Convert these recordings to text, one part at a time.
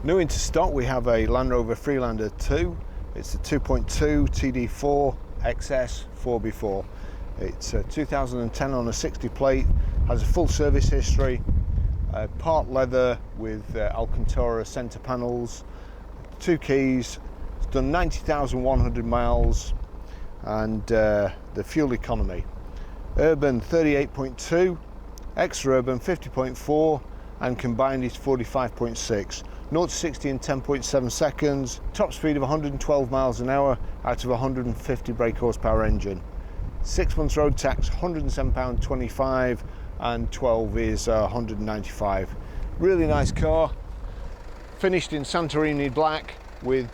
New into stock, we have a Land Rover Freelander 2. It's a 2.2 TD4 XS 4x4. It's 2010 on a 60 plate, has a full service history, part leather with Alcantara centre panels, 2 keys. It's done 90,100 miles, and the fuel economy. Urban 38.2, extra urban 50.4, and combined is 45.6. 0 to 60 in 10.7 seconds, top speed of 112 miles an hour out of a 150 brake horsepower engine. 6 months road tax, £107.25, and 12 is 195. Really nice car, finished in Santorini black with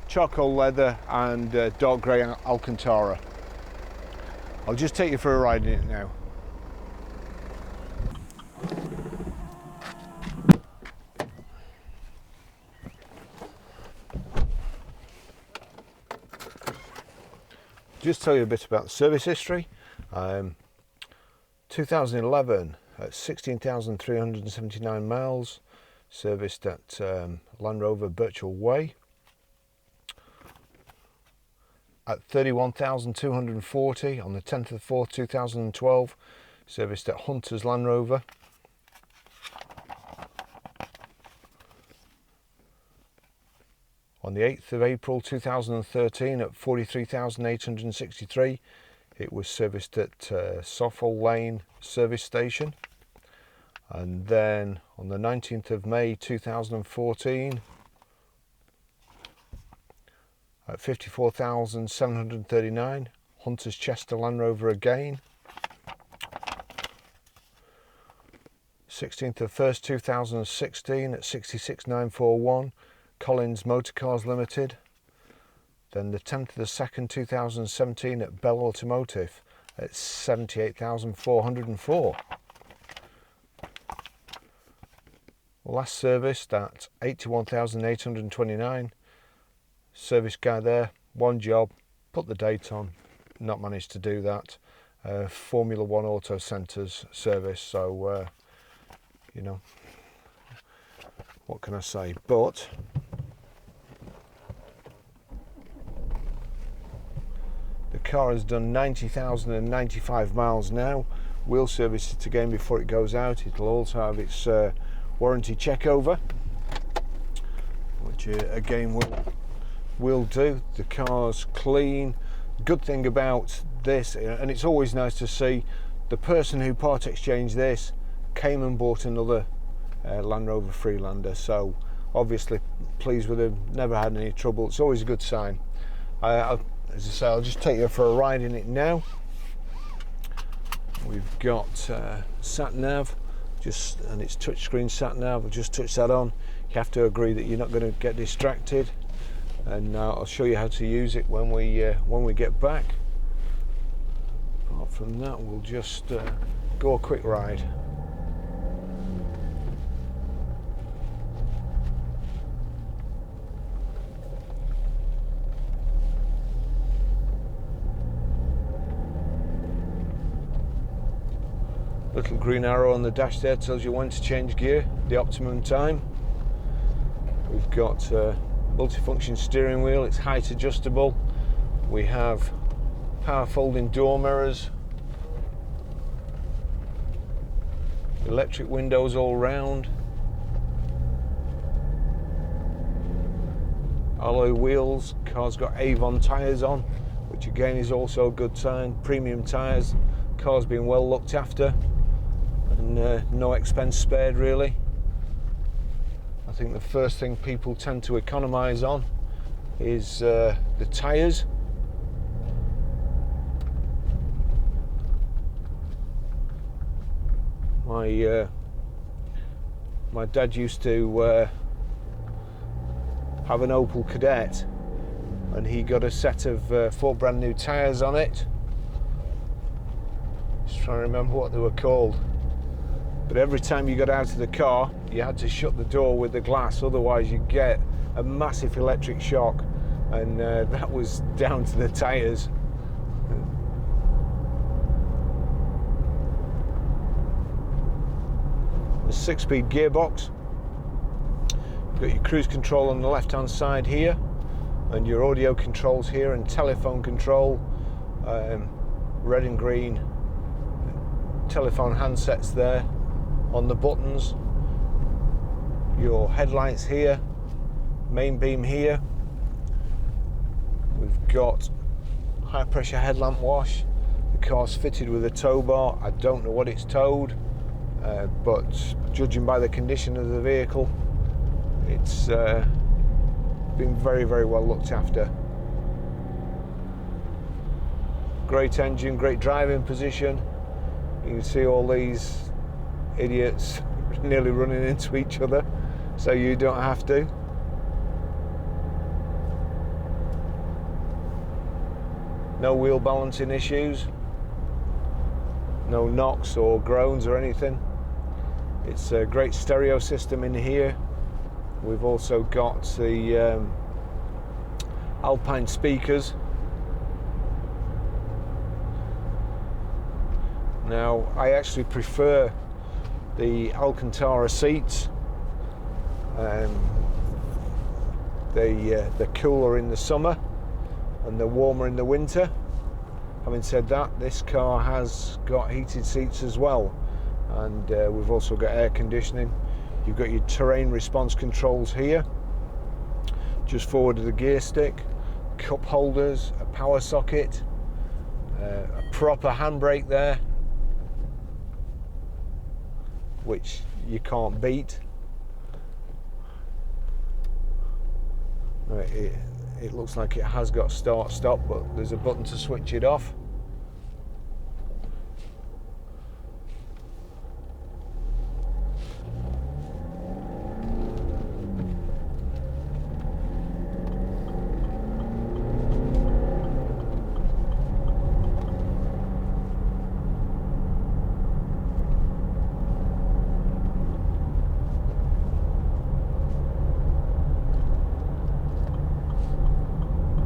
charcoal leather and dark grey Alcantara. I'll just take you for a ride in it now. Just tell you a bit about the service history. 2011 at 16,379 miles, serviced at Land Rover Birchall Way. At 31,240 on the 10th of the 4th 2012, serviced at Hunter's Land Rover. On the 8th of April 2013 at 43,863, it was serviced at Soffel Lane service station. And then on the 19th of May 2014 at 54,739, Hunter's Chester Land Rover again. 16th of 1st 2016 at 66,941, Collins Motor Cars Limited. Then the 10th of the 2nd 2017 at Bell Automotive at 78,404. Last serviced at 81,829. Service guy there, one job, put the date on, not managed to do that. Formula One Auto Centres service, so you know, what can I say? But the car has done 90,095 miles now. We'll service it again before it goes out. It'll also have its warranty check over, which again will do. The car's clean. Good thing about this, and it's always nice to see, the person who part exchanged this came and bought another Land Rover Freelander, so obviously pleased with him, never had any trouble. It's always a good sign. As I say, I'll just take you for a ride in it now. We've got sat nav, and it's touchscreen sat nav. I'll just touch that on. You have to agree that you're not going to get distracted, and I'll show you how to use it when we get back. Apart from that, we'll just go a quick ride. Little green arrow on the dash there tells you when to change gear, the optimum time. We've got multifunction steering wheel, it's height adjustable. We have power folding door mirrors, electric windows all round, alloy wheels. Car's got Avon tyres on, which again is also a good sign. Premium tyres, car's been well looked after, and no expense spared really. I think the first thing people tend to economise on is the tyres. My dad used to have an Opel Kadett, and he got a set of 4 brand new tyres on it. Just trying to remember what they were called. But every time you got out of the car, you had to shut the door with the glass, otherwise you'd get a massive electric shock, and that was down to the tyres. The 6-speed gearbox. Got your cruise control on the left hand side here, and your audio controls here, and telephone control, red and green telephone handsets there on the buttons. Your headlights here, main beam here. We've got high pressure headlamp wash. The car's fitted with a tow bar. I don't know what it's towed, but judging by the condition of the vehicle, it's been very, very well looked after. Great engine, great driving position. You can see all these idiots nearly running into each other, so you don't have to. No wheel balancing issues, no knocks or groans or anything. It's a great stereo system in here. We've also got the Alpine speakers. Now, I actually prefer the Alcantara seats. They're cooler in the summer and they're warmer in the winter. Having said that, this car has got heated seats as well, and we've also got air conditioning. You've got your terrain response controls here, just forward of the gear stick, cup holders, a power socket, a proper handbrake there, which you can't beat. It looks like it has got start stop, but there's a button to switch it off.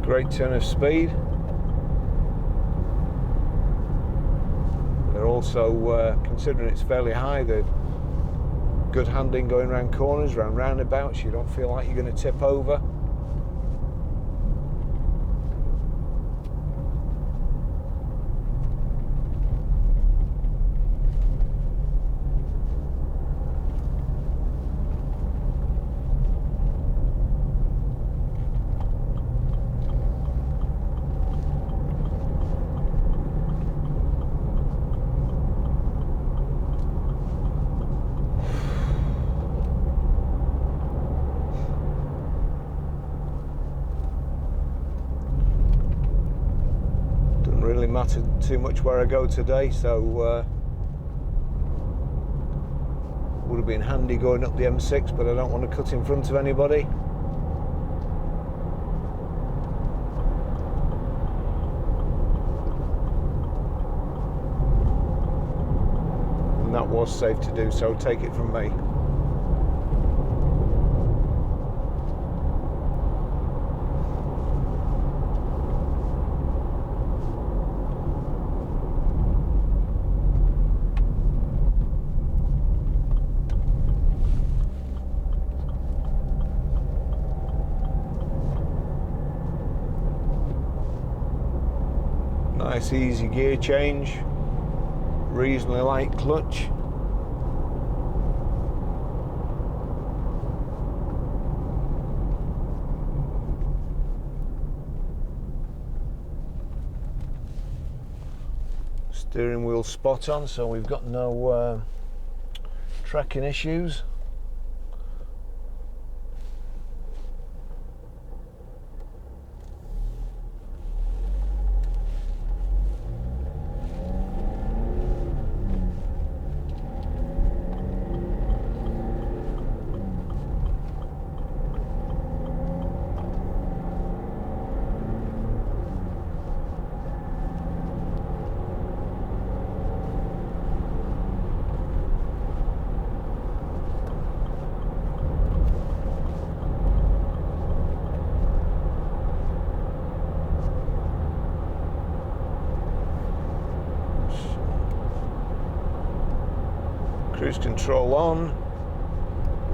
Great turn of speed. They're also, considering it's fairly high, they're good handling going around corners, around roundabouts. You don't feel like you're going to tip over. Really matter too much where I go today, so would have been handy going up the M6, but I don't want to cut in front of anybody. And that was safe to do, so take it from me. Nice easy gear change, reasonably light clutch. Steering wheel spot on, so we've got no tracking issues. Cruise control on.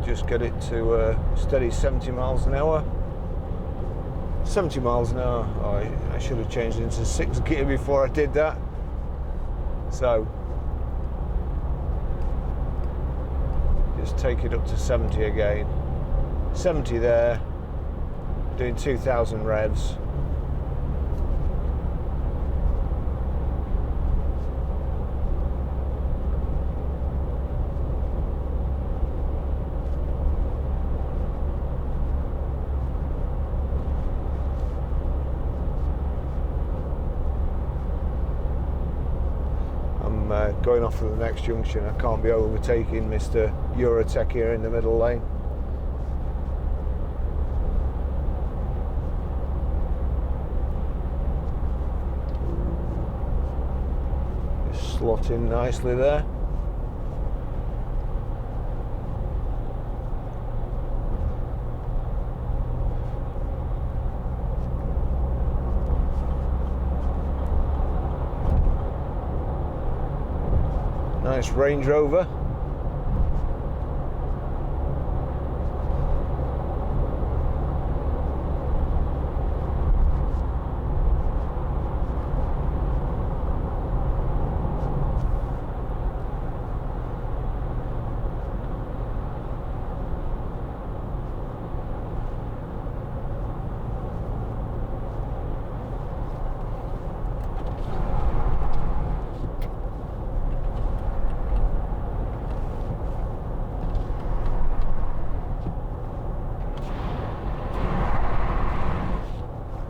just get it to steady 70 miles an hour. 70 miles an hour. Oh, I should have changed it into 6th gear before I did that. So just take it up to 70 again. 70 there, doing 2,000 revs. Going off to the next junction. I can't be overtaking Mr. Eurotech here in the middle lane. Just slot in nicely there. Nice Range Rover.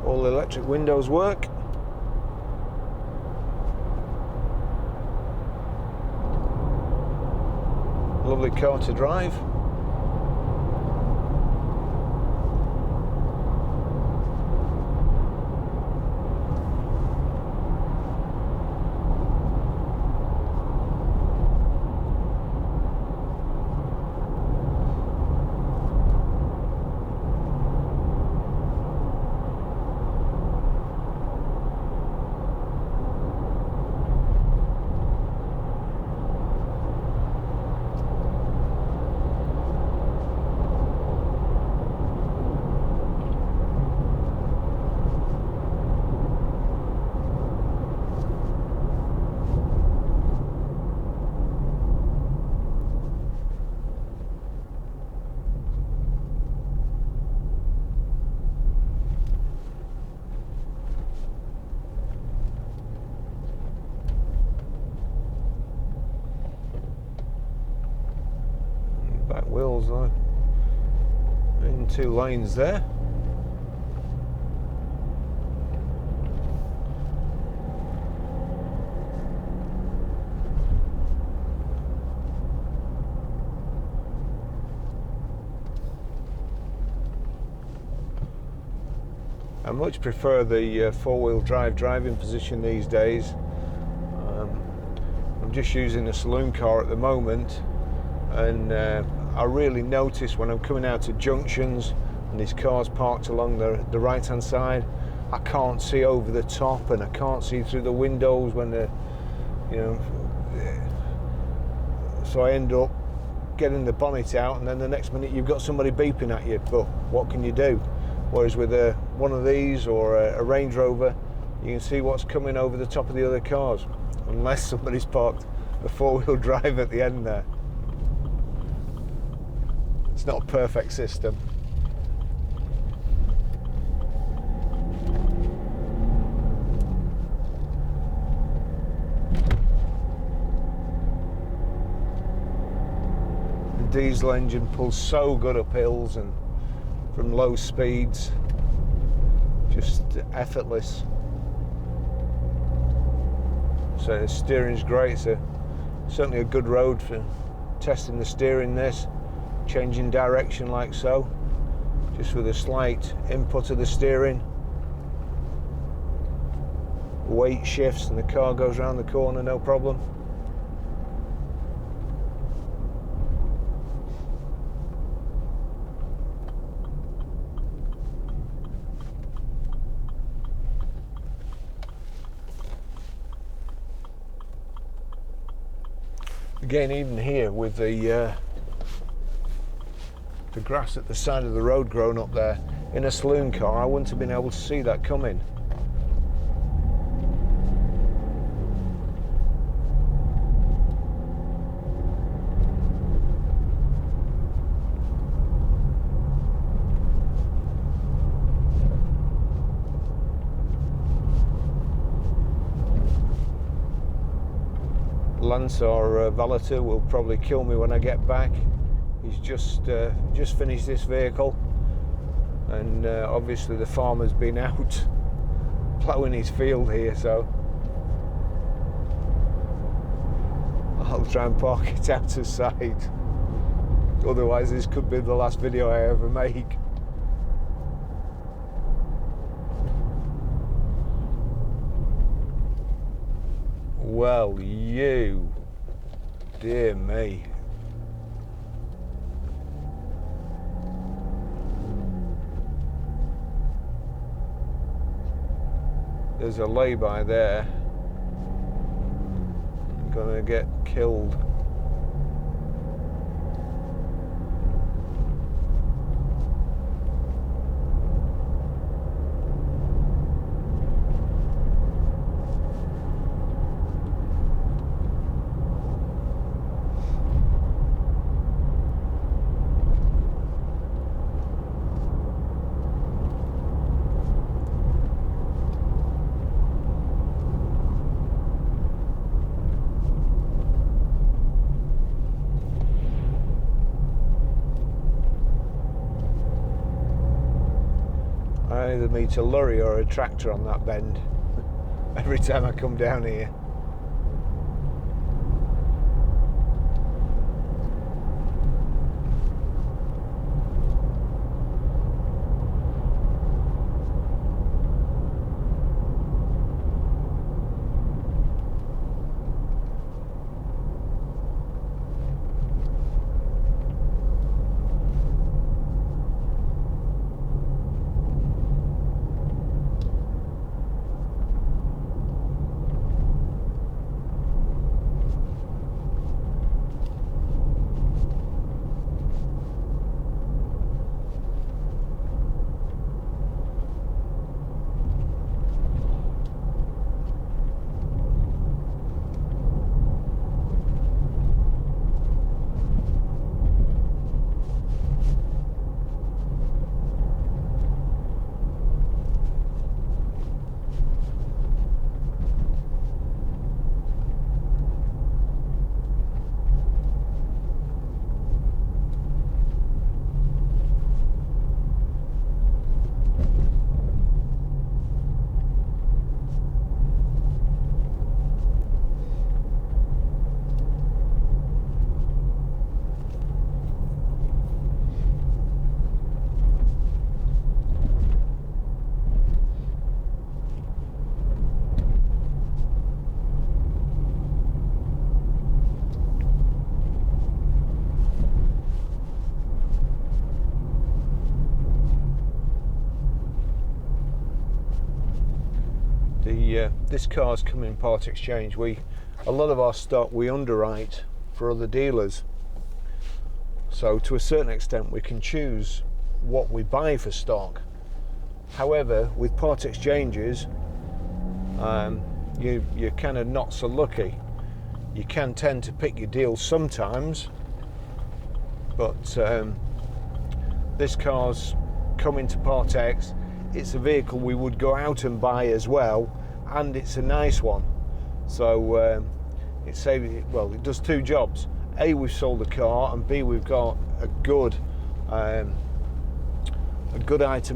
All the electric windows work. Lovely car to drive. Back wheels are in 2 lanes there. I much prefer the 4-wheel drive driving position these days. I'm just using a saloon car at the moment, and I really notice when I'm coming out to junctions and these cars parked along the right hand side, I can't see over the top and I can't see through the windows when they're, you know, so I end up getting the bonnet out, and then the next minute you've got somebody beeping at you, but what can you do? Whereas with one of these or a Range Rover, you can see what's coming over the top of the other cars, unless somebody's parked a 4-wheel drive at the end there. It's not a perfect system. The diesel engine pulls so good up hills and from low speeds, just effortless. So the steering's great. It's certainly a good road for testing the steering. This changing direction like so, just with a slight input of the steering, weight shifts and the car goes around the corner no problem. Again, even here with the the grass at the side of the road grown up there. In a saloon car, I wouldn't have been able to see that coming. Lance, our valeter, will probably kill me when I get back. He's just finished this vehicle, and obviously the farmer's been out ploughing his field here, so I'll try and park it out of sight. Otherwise this could be the last video I ever make. Well, you, dear me. There's a lay-by there. I'm gonna get killed. I either meet a lorry or a tractor on that bend every time I come down here. This car's come in part exchange. A lot of our stock we underwrite for other dealers, so to a certain extent we can choose what we buy for stock. However, with part exchanges, you're kind of not so lucky. You can tend to pick your deals sometimes, but this car's coming to Part X. It's a vehicle we would go out and buy as well, and it's a nice one. So it does two jobs. A, we've sold the car, and B, we've got a good item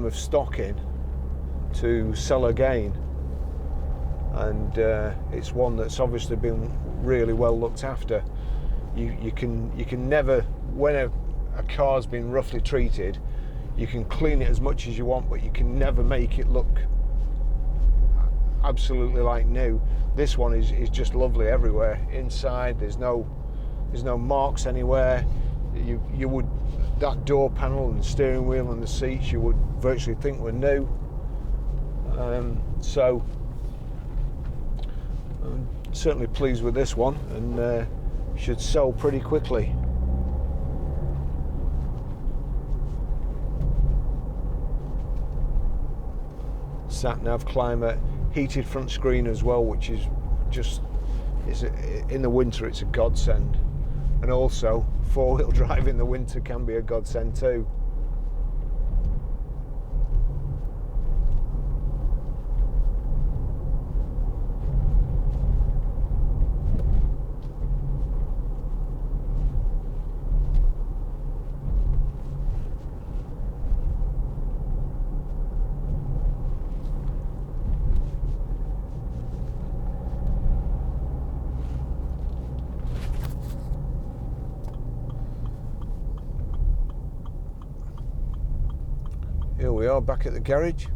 of stock in to sell again. And it's one that's obviously been really well looked after. You can never, when a car's been roughly treated, you can clean it as much as you want, but you can never make it look absolutely like new. This one is just lovely everywhere. Inside, there's no marks anywhere. You would, that door panel and steering wheel and the seats, you would virtually think were new. So I'm certainly pleased with this one, and should sell pretty quickly. sat nav, climate, heated front screen as well, which is just, in the winter it's a godsend. And also four-wheel drive in the winter can be a godsend too. Here we are back at the garage.